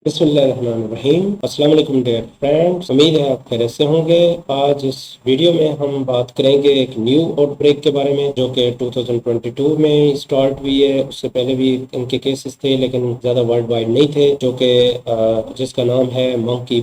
बिस्मिल्लाहिर्रहमानिर्रहीम। अस्सलाम वालेकुम डियर फ्रेंड्स, उम्मीद है आप खैरियत से होंगे। आज इस वीडियो में हम बात करेंगे एक न्यू आउटब्रेक के बारे में जो कि 2022 में स्टार्ट हुई है। उससे पहले भी इनके केसेस थे लेकिन ज़्यादा वर्ल्ड वाइड नहीं थे, जो कि जिसका नाम है monkey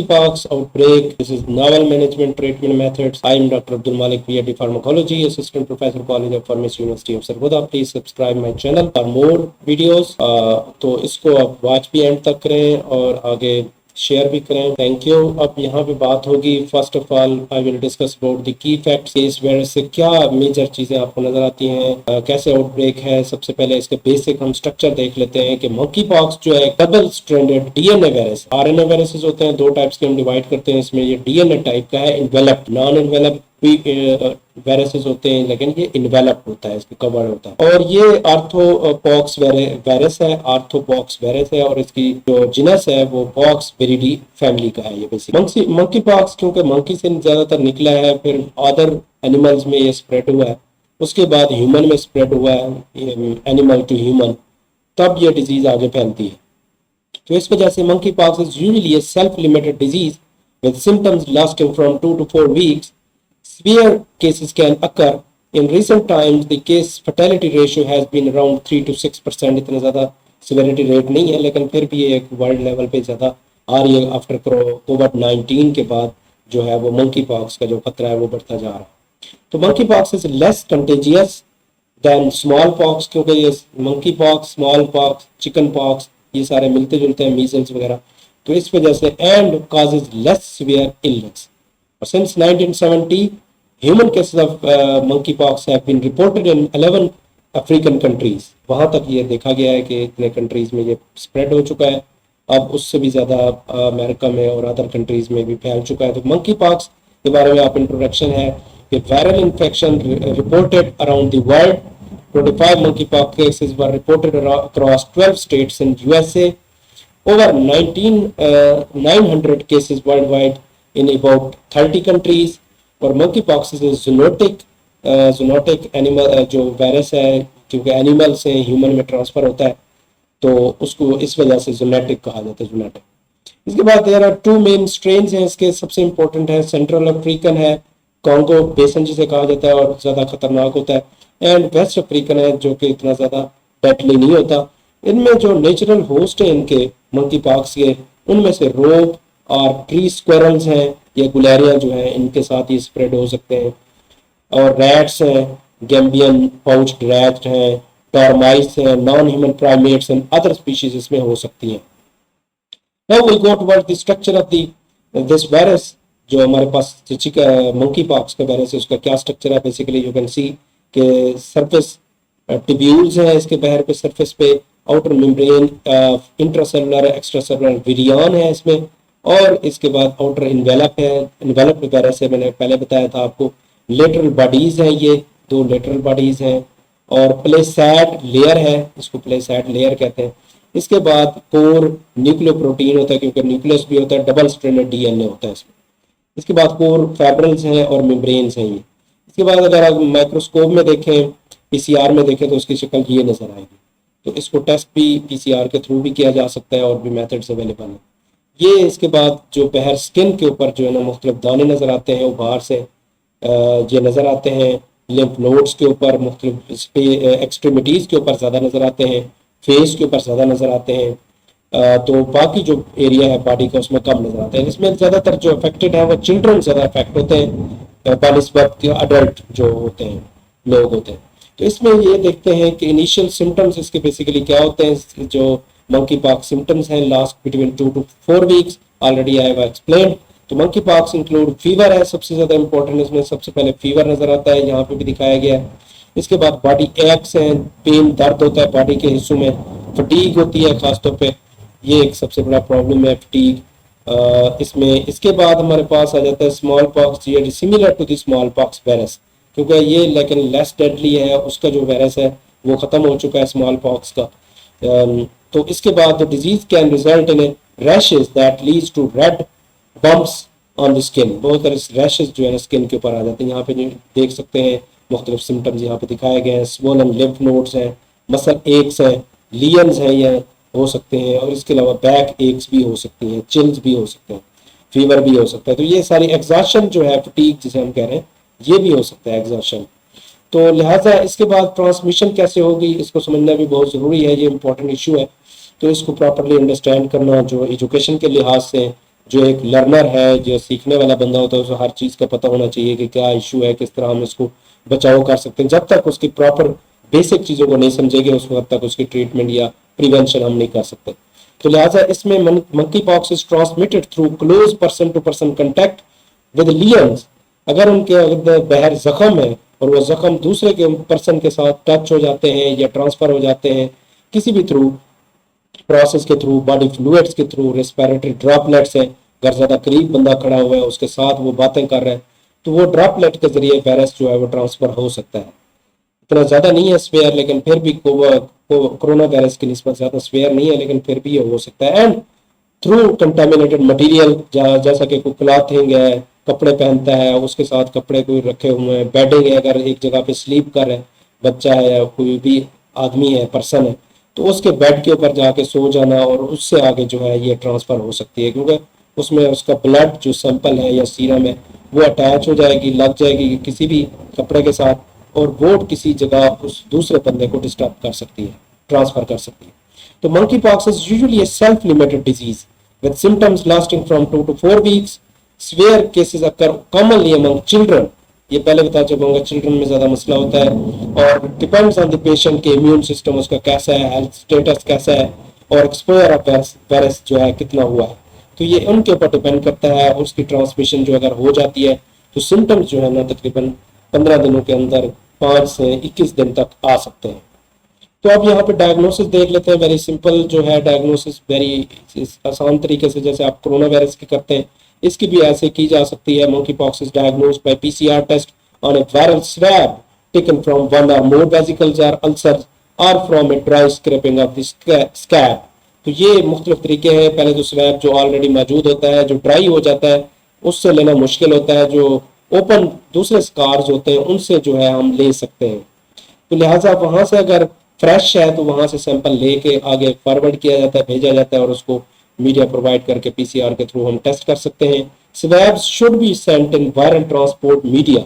pox outbreak. This is novel management treatment methods. I am doctor Abdul Malik, PhD pharmacology, assistant professor college of pharmacy, university of Sargodha. Please subscribe my channel for more videos. तो इसको आप वॉच भी एंड तक करें और आगे शेयर भी करें। Thank you. अब यहाँ पे बात होगी, first of all I will discuss about the key facts. इस वायरस से क्या मेजर चीजें आपको नजर आती हैं, कैसे आउटब्रेक है। सबसे पहले इसके बेसिक हम स्ट्रक्चर देख लेते हैं कि मंकी पॉक्स जो है double stranded DNA virus. RNA viruses होते हैं, दो टाइप्स के हम डिवाइड करते हैं। इसमें ये डीएनए टाइप का है, इन्वेलप्ड। नॉन इन्वेलप्ड वायरसेस होते हैं लेकिन ये इन्वेलप्ड होता है, इसके कवर होता है। और ये आर्थ्रोपॉक्स वायरस है, आर्थ्रोपॉक्स वायरस है और इसकी जो जिनस है वो पॉक्स विरिडी फैमिली का है। ये बेसिक मंकी पॉक्स क्योंकि मंकी से ज्यादातर निकला है, फिर अदर एनिमल्स में ये स्प्रेड हुआ है, उसके बाद ह्यूमन में स्प्रेड हुआ है, एनिमल टू ह्यूमन, तब ये डिजीज आगे फैलती है। तो इस वजह से monkey pox is usually A self limited disease with symptoms lasting from 2 to 4 weeks. Severe cases can occur. In recent times, the case fatality ratio has been around 3 to 6%. इतना ज़्यादा severity rate नहीं है, लेकिन फिर भी ये एक world level पे ज़्यादा आ रही है। आफ्टर कोविड-19 के बाद जो है वो मंकी पॉक्स का जो खतरा है वो बढ़ता जा रहा है। तो monkey pox is less contagious than small pox, क्योंकि ये monkey pox, small pox, chicken pox ये सारे मिलते जुलते हैं, मीजल्स वगैरह। तो इस वजह से and causes less severe illness. Since 1970 human cases of monkey pox have been reported in 11 African countries. वहां तक ये देखा गया है कि इतने कंट्रीज में ये स्प्रेड हो चुका है। अब उससे भी ज्यादा अमेरिका में और अदर कंट्रीज में भी फैल चुका है। तो मंकी पॉक्स के बारे में आप इंट्रोडक्शन है कि viral infection reported around the world. 25 monkeypox cases were reported across 12 states in USA. Over 900 cases worldwide in about 30 countries. और monkeypox is zoonotic animal जो वायरस है, क्योंकि एनिमल से ह्यूमन में ट्रांसफर होता है तो उसको इस वजह से जूनेटिक कहा जाता है, जूनेटिक। इसके बाद there are two main strains हैं इसके। सबसे इंपॉर्टेंट है सेंट्रल अफ्रीकन है, कॉन्गो बेसन जिसे कहा जाता है और ज़्यादा खतरनाक होता है, एंड वेस्ट अफ्रीकन है जो कि इतना ज़्यादा डेडली नहीं होता। इनमें जो नेचुरल होस्ट है इनके मंकी पॉक्स के, उनमें से रोप और ट्री स्क्वेरल्स हैं, ये गुलेरिया जो है इनके साथ ही स्प्रेड हो सकते हैं। और रैट्स हैं, गैम्बियन पाउच्ड रैट हैं, टॉर्माइट्स हैं, non human primates and other species इसमें हो सकती हैं। Now we go towards the structure of this virus. जो हमारे पास मंकी पॉक्स का वायरस है उसका क्या स्ट्रक्चर है। बेसिकली यू कैन सी के सरफेस टिब्यूल्स हैं इसके बाहर पे सरफेस पे, outer membrane, intracellular extracellular virion है इसमें, और इसके बाद आउटर इन्वेलप है, इन्वेलप्ड वायरस है, मैंने पहले बताया था आपको। लेटरल बॉडीज हैं, ये दो लेटरल बॉडीज हैं, और प्लेसैड लेयर है, इसको प्लेसैड लेयर कहते हैं। इसके बाद कोर न्यूक्लियो प्रोटीन होता है, क्योंकि न्यूक्लियस भी होता है, डबल स्ट्रैंडेड डीएनए होता है इसमें। इसके बाद कोर फाइब्रिल्स हैं और मेम्ब्रेन्स हैं ये। इसके बाद अगर आप माइक्रोस्कोप में देखें, पीसीआर में देखें तो उसकी शक्ल ये नजर आएगी। तो इसको टेस्ट भी पीसीआर के थ्रू भी किया जा सकता है और भी मेथड्स अवेलेबल हैं ये। इसके बाद जो बाहर स्किन के ऊपर जो है ना मुख्तलिफ दाने नजर आते हैं, वो बाहर से ये नजर आते हैं। लिम्फ नोड्स के ऊपर, मुख्तलिफ एक्सट्रीमिटीज के ऊपर ज़्यादा नजर आते हैं, फेस के ऊपर ज़्यादा नजर आते हैं। तो बाकी जो एरिया है बॉडी का उसमें कम नजर आता है। इसमें ज़्यादातर जो अफेक्टेड है वो चिल्ड्रन ज़्यादा अफेक्ट होते हैं बनस्बत अडल्ट जो होते हैं लोग होते हैं। तो इसमें ये देखते हैं कि इनिशियल सिम्टम्स इसके बेसिकली क्या होते हैं। जो मंकी पॉक्स सिम्टम्स हैं last between 2 to 4 weeks, already I have explained. तो मंकी पॉक्स इंक्लूड फीवर है सबसे ज़्यादा इंपॉर्टेंट। इसमें सबसे पहले फीवर नजर आता है, यहाँ पे भी दिखाया गया है। इसके बाद बॉडी एक्स हैं, पेन दर्द होता है बॉडी के हिस्सों में, फटीग होती है खासतौर पे, ये एक सबसे बड़ा प्रॉब्लम है फटीग। इसमें इसके बाद हमारे पास आ जाता है स्मॉल पॉक्स, ये similar to the small pox virus, क्योंकि ये लेकिन लेस डेडली है, उसका जो वायरस है वो ख़त्म हो चुका है स्मॉल पॉक्स का। तो इसके बाद the disease can result in rashes that leads to red bumps on the skin. बहुत सारे रैशेस जो है स्किन के ऊपर आ जाते हैं। यहाँ पे देख सकते हैं मुख्तलिफ सिम्टम्स यहाँ पे दिखाए गए हैं। स्वोलन लिम्फ नोड्स हैं, मसल एक्स हैं, लियंस हैं, या हो सकते हैं, और इसके अलावा बैक एक्स भी हो सकती हैं, चिल्स भी हो सकते हैं, फीवर भी हो सकता है। तो ये सारी एग्जॉशन जो है, फटीग जिसे हम कह रहे हैं, ये भी हो सकता है एग्जॉशन। तो लिहाजा इसके बाद ट्रांसमिशन कैसे होगी इसको समझना भी बहुत ज़रूरी है, ये इंपॉर्टेंट इशू है। तो इसको प्रॉपरली अंडरस्टैंड करना, जो एजुकेशन के लिहाज से जो एक लर्नर है, जो सीखने वाला बंदा होता है, उसको हर चीज़ का पता होना चाहिए कि क्या इशू है, किस तरह हम इसको बचाव कर सकते हैं। जब तक उसकी प्रॉपर बेसिक चीज़ों को नहीं समझेंगे उस वक्त तक उसकी ट्रीटमेंट या प्रिवेंशन हम नहीं कर सकते। तो लिहाजा इसमें monkey pox is transmitted through close person to person contact with lesions. अगर उनके अगर बहर जख्म है और वो जख्म दूसरे के पर्सन के साथ टच हो जाते हैं या ट्रांसफर हो जाते हैं किसी भी थ्रू प्रोसेस के थ्रू, बॉडी फ्लूइड्स के थ्रू, रेस्पिरेटरी ड्रॉपलेट्स है, अगर ज्यादा करीब बंदा खड़ा हुआ है उसके साथ वो बातें कर रहा है, तो वो ड्रॉपलेट के जरिए वायरस जो है वो ट्रांसफर हो सकता है। इतना ज्यादा नहीं है स्वेयर, लेकिन फिर भी कोरोना वायरस की निस्बत ज्यादा स्वेयर नहीं है, लेकिन फिर भी ये हो सकता है। एंड थ्रू कंटेमिनेटेड मटेरियल, जैसा कि कोई क्लॉथिंग है, कपड़े पहनता है, उसके साथ कपड़े कोई रखे हुए हैं, बेडिंग है, अगर एक जगह पे स्लीप कर है बच्चा है या कोई भी आदमी है, पर्सन है, तो उसके बेड के ऊपर जाके सो जाना और उससे आगे जो है ये ट्रांसफर हो सकती है, क्योंकि उसमें उसका ब्लड जो सैंपल है या सीरम है वो अटैच हो जाएगी, लग जाएगी किसी भी कपड़े के साथ, और वो किसी जगह उस दूसरे बंदे को डिस्टर्ब कर सकती है, ट्रांसफर कर सकती है। तो monkey pox is usually a self-limited disease with symptoms lasting from 2 to 4 weeks. Severe cases occur commonly among children. ये पहले बता चुका हूँ, चिल्ड्रन में ज्यादा मसला होता है, और डिपेंड्स ऑन द पेशेंट के इम्यून सिस्टम उसका कैसा है, हेल्थ स्टेटस कैसा है, और एक्सपोजर ऑफ वायरस जो है कितना हुआ है, तो ये उनके ऊपर डिपेंड करता है। उसकी ट्रांसमिशन जो अगर हो जाती है तो सिम्टम्स जो है ना तकरीबन 15 दिनों के अंदर 5 से 21 दिन तक आ सकते हैं। तो अब यहाँ पे डायग्नोसिस देख लेते हैं। वेरी सिंपल जो है डायग्नोसिस, वेरी आसान तरीके से जैसे आप कोरोना वायरस की करते हैं इसकी भी ऐसे की जा सकती है। Monkey pox is diagnosed by PCR test on a viral swab taken from one or more vesicles or ulcers or from a dry scraping of the scab. तो ये मुख्तलिफ तरीके हैं। पहले तो स्वैब जो ऑलरेडी मौजूद होता है, जो ड्राई हो जाता है, उससे लेना मुश्किल होता है। जो ओपन दूसरे स्कार्स होते हैं उनसे जो है हम ले सकते हैं। तो लिहाजा वहां से अगर फ्रेश है तो वहां से सैंपल लेके आगे फॉरवर्ड किया जाता है, भेजा जाता है, और उसको मीडिया प्रोवाइड करके पीसीआर के थ्रू हम टेस्ट कर सकते हैं। Swabs should be sent in viral transport media,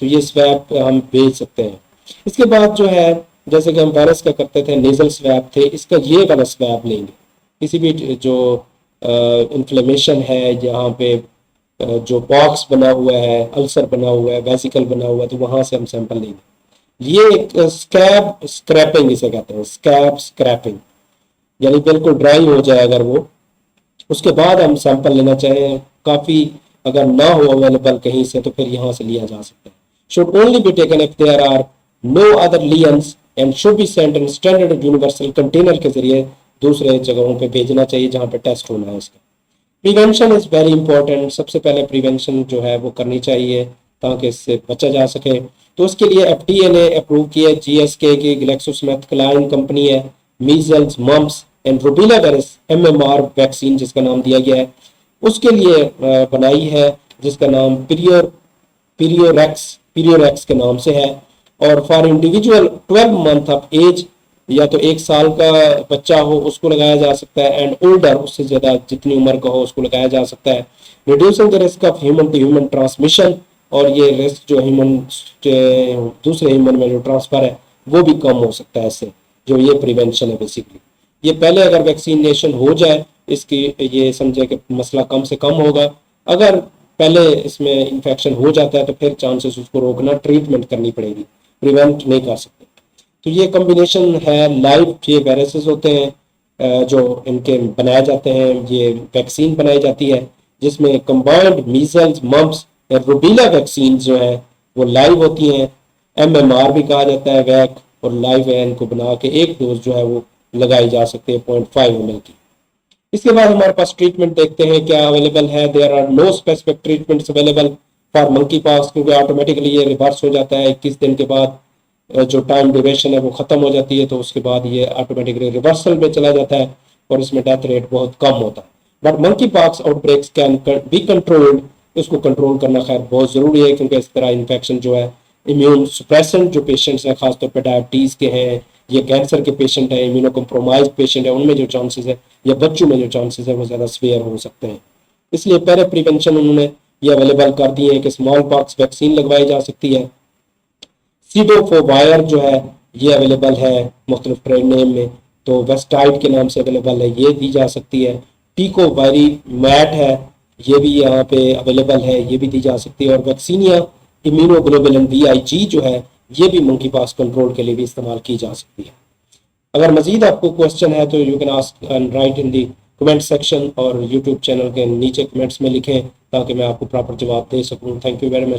तो ये स्वैब हम भेज सकते हैं। इसके बाद जो है जैसे कि हम वायरस का करते थे, नेजल स्वैब थे, इसका ये वाला स्वैब लेंगे। किसी भी जो इन्फ्लेमेशन है यहाँ पे, जो बॉक्स बना हुआ है, अल्सर बना हुआ है, वेसिकल बना हुआ है, तो वहां से हम सैंपल लेंगे। ये एक स्कैब स्क्रैपिंग इसे कहते हैं, स्कैब स्क्रैपिंग, यानी बिल्कुल ड्राई हो जाए अगर वो, उसके बाद हम सैंपल लेना चाहें, काफी अगर ना हो अवेलेबल कहीं से तो फिर यहाँ से लिया जा सकता है। Should only be taken if there are no other lesions and should be sent in standard universal container के जरिए दूसरे जगहों पे भेजना चाहिए जहाँ पे टेस्ट होना है इसका। Prevention is very important. सबसे पहले प्रिवेंशन जो है वो करनी चाहिए ताकि इससे बचा जा सके। तो उसके लिए एफडीए ने अप्रूव किया, जीएसके की ग्लैक्सोस्मिथक्लाइन कंपनी है, measles, mumps and rubella virus MMR vaccine जिसका नाम दिया गया है उसके लिए बनाई है, जिसका नाम पीरियोरेक्स के नाम से है। और for individual 12 month of age, या तो 1 साल का बच्चा हो उसको लगाया जा सकता है, एंड ओल्डर उससे ज्यादा जितनी उम्र का हो उसको लगाया जा सकता है। Reducing the risk of human to human transmission, और ये रिस्क जो ह्यूमन दूसरे ह्यूमन में जो ट्रांसफर है वो भी कम हो सकता है इससे, जो ये प्रिवेंशन है बेसिकली। ये पहले अगर वैक्सीनेशन हो जाए इसकी, ये समझे कि मसला कम से कम होगा। अगर पहले इसमें इन्फेक्शन हो जाता है तो फिर चांसेस उसको रोकना, ट्रीटमेंट करनी पड़ेगी, प्रिवेंट नहीं कर सकते। तो ये कॉम्बिनेशन है, लाइव ये वायरसेस होते हैं जो इनके बनाए जाते हैं, ये वैक्सीन बनाई जाती है जिसमें कंबाइंड मीजल्स, मम्प्स और रूबेला वैक्सीन जो है वो लाइव होती हैं। एमएमआर भी कहा जाता है वैक, और लाइव है, इनको बना के एक डोज जो है वो लगाई जा सकती है 0.5 ml की। इसके बाद हमारे पास ट्रीटमेंट देखते हैं क्या अवेलेबल है। There are no specific treatments available for monkey pox, क्योंकि ऑटोमेटिकली ये रिवर्स हो जाता है 21 दिन के बाद, जो टाइम ड्यूरेशन है वो खत्म हो जाती है, तो उसके बाद ये ऑटोमेटिकली रिवर्सल में चला जाता है और इसमें डेथ रेट बहुत कम होता है। But monkey pox outbreaks can be controlled, इसको कंट्रोल करना खैर बहुत जरूरी है, क्योंकि इस तरह इन्फेक्शन जो है इम्यून सुप्रेसेंट जो पेशेंट्स हैं, खासतौर पर डायबिटीज के हैं ये कैंसर के पेशेंट है, इम्यूनो कम्प्रोमाइज पेशेंट है, उनमें जो चांसेस है, या बच्चों में जो चांसेस है वो ज़्यादा सीवियर हो सकते हैं। इसलिए पहले प्रिवेंशन उन्होंने ये अवेलेबल कर दिए हैं कि स्मॉल पॉक्स वैक्सीन लगवाई जा सकती है। सीडोफोवायर जो है ये अवेलेबल है मुख्तलिफ ब्रांड नेम में, तो वेस्टाइड के नाम से अवेलेबल है, ये दी जा सकती है। टीकोवायरी मैट है, ये भी यहाँ पे अवेलेबल है, ये भी दी जा सकती है। और वैक्सीनिया इम्यूनोग्लोबुलिन VIG जो है ये भी मंकी पॉक्स कंट्रोल के लिए भी इस्तेमाल की जा सकती है। अगर मजीद आपको क्वेश्चन है तो you can ask and right in the comment section, और यूट्यूब चैनल के नीचे कमेंट्स में लिखें ताकि मैं आपको प्रॉपर जवाब दे सकूं। Thank you very much.